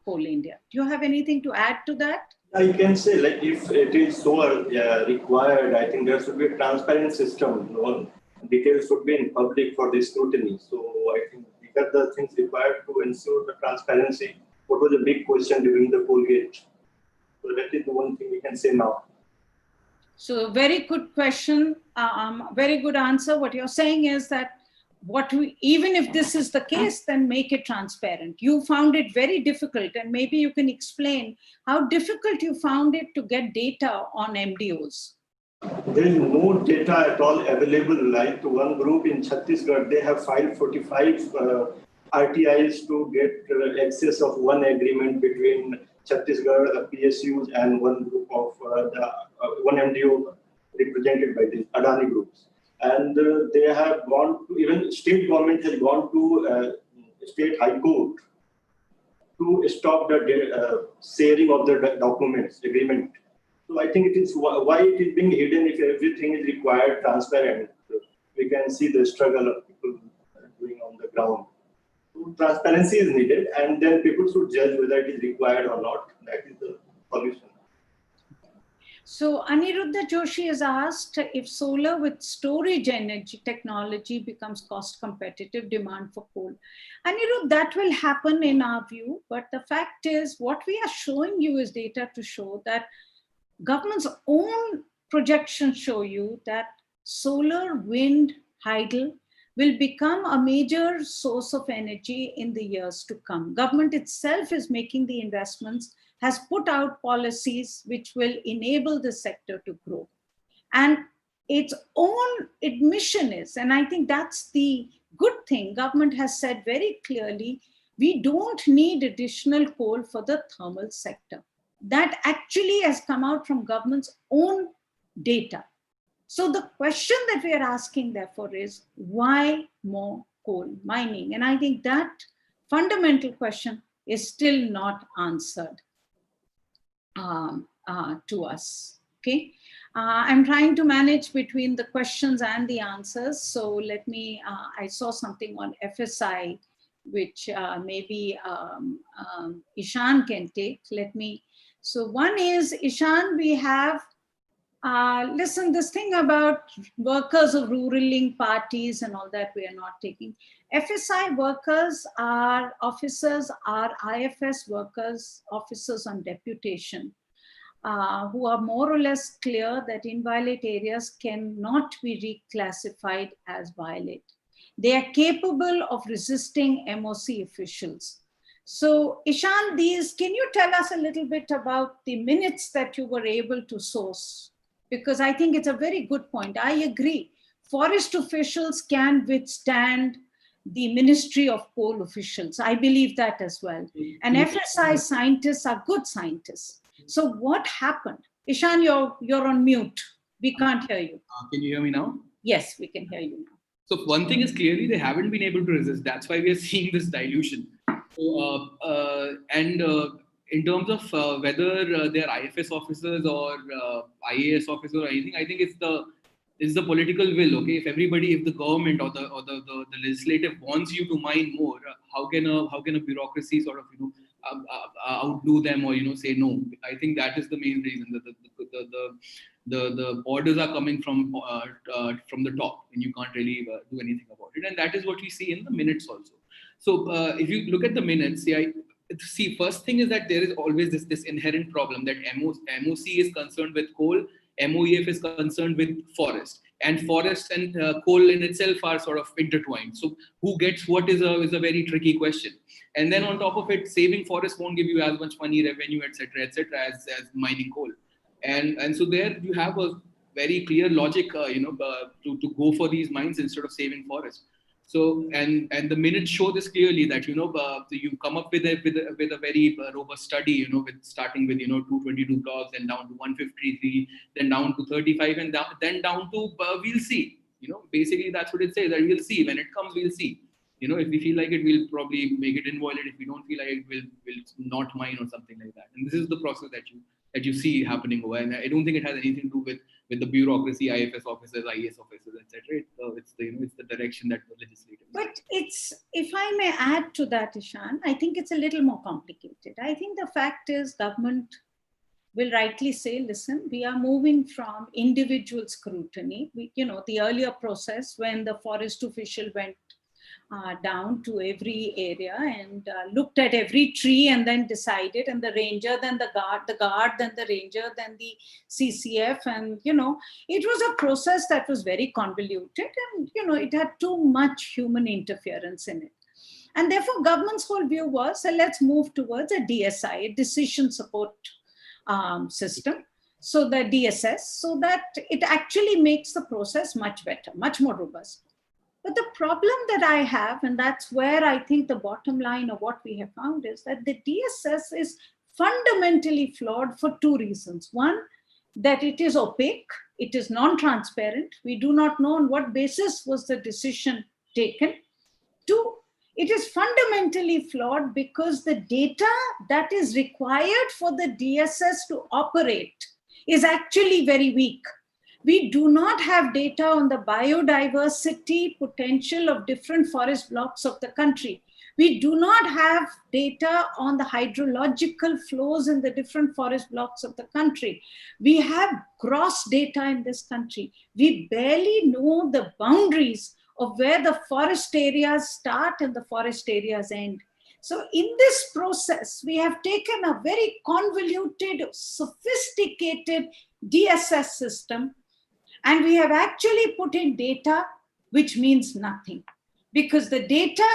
Coal India. Do you have anything to add to that? I can say, like, if it is so required, I think there should be a transparent system. Details should be in public for the scrutiny. So I think these are the things required to ensure the transparency. What was the big question during the coal gate? So that is the one thing we can say now. So very good question, very good answer. What you're saying is that even if this is the case, then make it transparent. You found it very difficult, and maybe you can explain how difficult you found it to get data on MDOs. There is no data at all available. Like one group in Chhattisgarh, they have filed 45 RTIs to get access of one agreement between Chhattisgarh PSUs and one group of one MDO represented by the Adani groups. And they have gone to, even state government has gone to state high court to stop the sharing of the documents, agreement. So I think it is why it is being hidden if everything is required, transparent. We can see the struggle of people doing on the ground. So transparency is needed, and then people should judge whether it is required or not. That is the solution. So Aniruddha Joshi has asked if solar with storage energy technology becomes cost competitive, demand for coal. Aniruddha, that will happen in our view, but the fact is what we are showing you is data to show that government's own projections show you that solar, wind, hydel will become a major source of energy in the years to come. Government itself is making the investments, has put out policies which will enable the sector to grow. And its own admission is, and I think that's the good thing, government has said very clearly, we don't need additional coal for the thermal sector. That actually has come out from government's own data. So the question that we are asking therefore is, why more coal mining? And I think that fundamental question is still not answered to us, okay? I'm trying to manage between the questions and the answers. So let me, I saw something on FSI, which maybe Ishan can take. Let me, so one is, Ishan, we have, listen, this thing about workers of rural link parties and all that we are not taking. FSI workers are officers, are IFS workers, officers on deputation, who are more or less clear that inviolate areas cannot be reclassified as violate. They are capable of resisting MOC officials. So Ishan, can you tell us a little bit about the minutes that you were able to source? Because I think it's a very good point. I agree. Forest officials can withstand the Ministry of Coal officials. I believe that as well. And FSI scientists are good scientists. So what happened? Ishan, you're on mute. We can't hear you. Can you hear me now? Yes, we can hear you now. So one thing is clearly they haven't been able to resist. That's why we are seeing this dilution. So, in terms of whether they're IFS officers or IAS officers or anything, I think it's the political will. Okay, if the government or the legislative wants you to mine more, how can a bureaucracy sort of outdo them or say no? I think that is the main reason that the orders are coming from the top, and you can't really do anything about it. And that is what we see in the minutes also. So if you look at the minutes, see, first thing is that there is always this inherent problem that MOC is concerned with coal, MOEF is concerned with forest, and forest and coal in itself are sort of intertwined. So who gets what is a very tricky question. And then on top of it, saving forest won't give you as much money, revenue, etc., as mining coal. And so there you have a very clear logic, to go for these mines instead of saving forest. So and the minutes show this clearly that you come up with a very robust study, with starting with 222 blocks, then down to 153, then down to 35, and then down to we'll see. Basically that's what it says, that we'll see when it comes. We'll see. If we feel like it, we'll probably make it inviolate. If we don't feel like it, we'll not mine or something like that. And this is the process that you see happening over. And I don't think it has anything to do with the bureaucracy, IFS officers, IAS officers, etc. It's the direction that the legislative. But if I may add to that, Ishan, I think it's a little more complicated. I think the fact is government will rightly say, listen, we are moving from individual scrutiny. The earlier process when the forest official went down to every area and looked at every tree and then decided, and the ranger, then the guard, then the ranger, then the CCF, and it was a process that was very convoluted, and it had too much human interference in it. And therefore government's whole view was, let's move towards a DSI, a decision support system, so the DSS, so that it actually makes the process much better, much more robust. But the problem that I have, and that's where I think the bottom line of what we have found is that the DSS is fundamentally flawed for two reasons. One, that it is opaque. It is non-transparent. We do not know on what basis was the decision taken. 2, it is fundamentally flawed because the data that is required for the DSS to operate is actually very weak. We do not have data on the biodiversity potential of different forest blocks of the country. We do not have data on the hydrological flows in the different forest blocks of the country. We have gross data in this country. We barely know the boundaries of where the forest areas start and the forest areas end. So in this process, we have taken a very convoluted, sophisticated DSS system, and we have actually put in data which means nothing because the data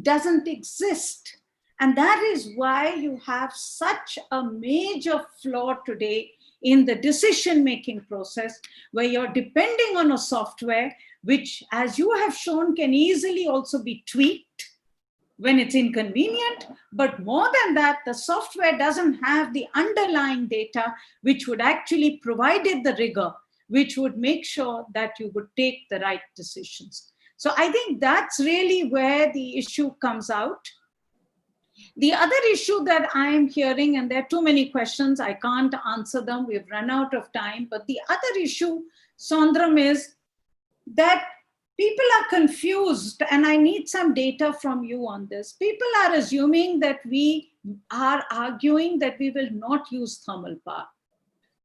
doesn't exist. And that is why you have such a major flaw today in the decision-making process, where you're depending on a software which, as you have shown, can easily also be tweaked when it's inconvenient. But more than that, the software doesn't have the underlying data which would actually provide it the rigor, which would make sure that you would take the right decisions. So I think that's really where the issue comes out. The other issue that I'm hearing, and there are too many questions, I can't answer them, we've run out of time, but the other issue, Sondram, is that people are confused, and I need some data from you on this. People are assuming that we are arguing that we will not use thermal power.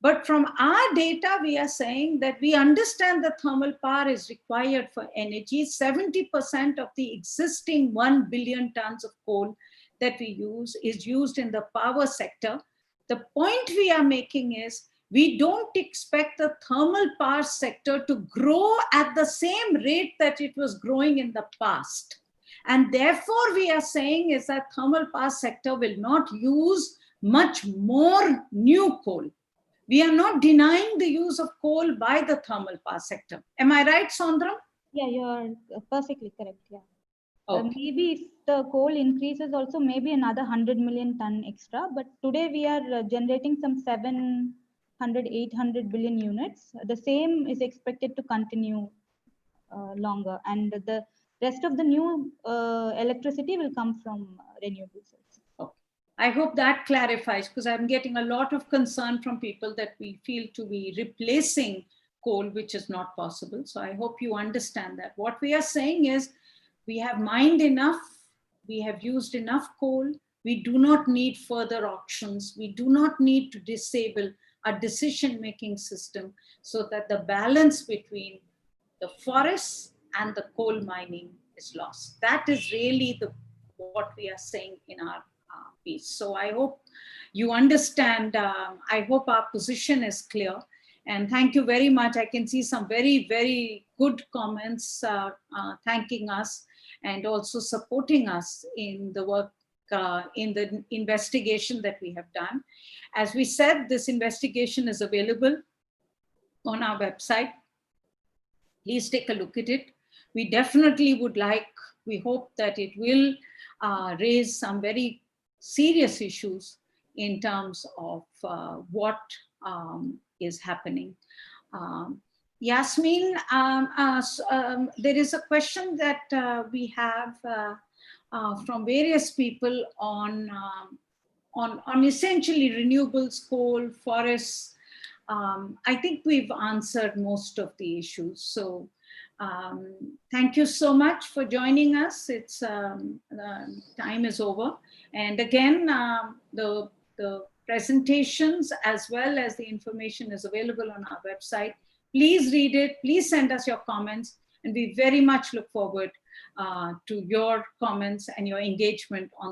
But from our data, we are saying that we understand that thermal power is required for energy. 70% of the existing 1 billion tons of coal that we use is used in the power sector. The point we are making is we don't expect the thermal power sector to grow at the same rate that it was growing in the past. And therefore, we are saying is that thermal power sector will not use much more new coal. We are not denying the use of coal by the thermal power sector. Am I right, Sondram? Yeah, you're perfectly correct. Yeah. Okay. Maybe if the coal increases also, maybe another 100 million ton extra. But today we are generating some 700, 800 billion units. The same is expected to continue longer. And the rest of the new electricity will come from renewable sources. I hope that clarifies, because I'm getting a lot of concern from people that we feel to be replacing coal, which is not possible. So I hope you understand that. What we are saying is we have mined enough, we have used enough coal, we do not need further auctions, we do not need to disable a decision-making system so that the balance between the forests and the coal mining is lost. That is really what we are saying in our piece. So I hope you understand. I hope our position is clear. And thank you very much. I can see some very, very good comments thanking us and also supporting us in the work, in the investigation that we have done. As we said, this investigation is available on our website. Please take a look at it. We definitely would like, we hope that it will raise some very serious issues in terms of what is happening. Yasmin, there is a question that we have from various people on essentially renewables, coal, forests. I think we've answered most of the issues. So thank you so much for joining us. It's time is over. And again, the presentations as well as the information is available on our website. Please read it. Please send us your comments. And we very much look forward to your comments and your engagement on this.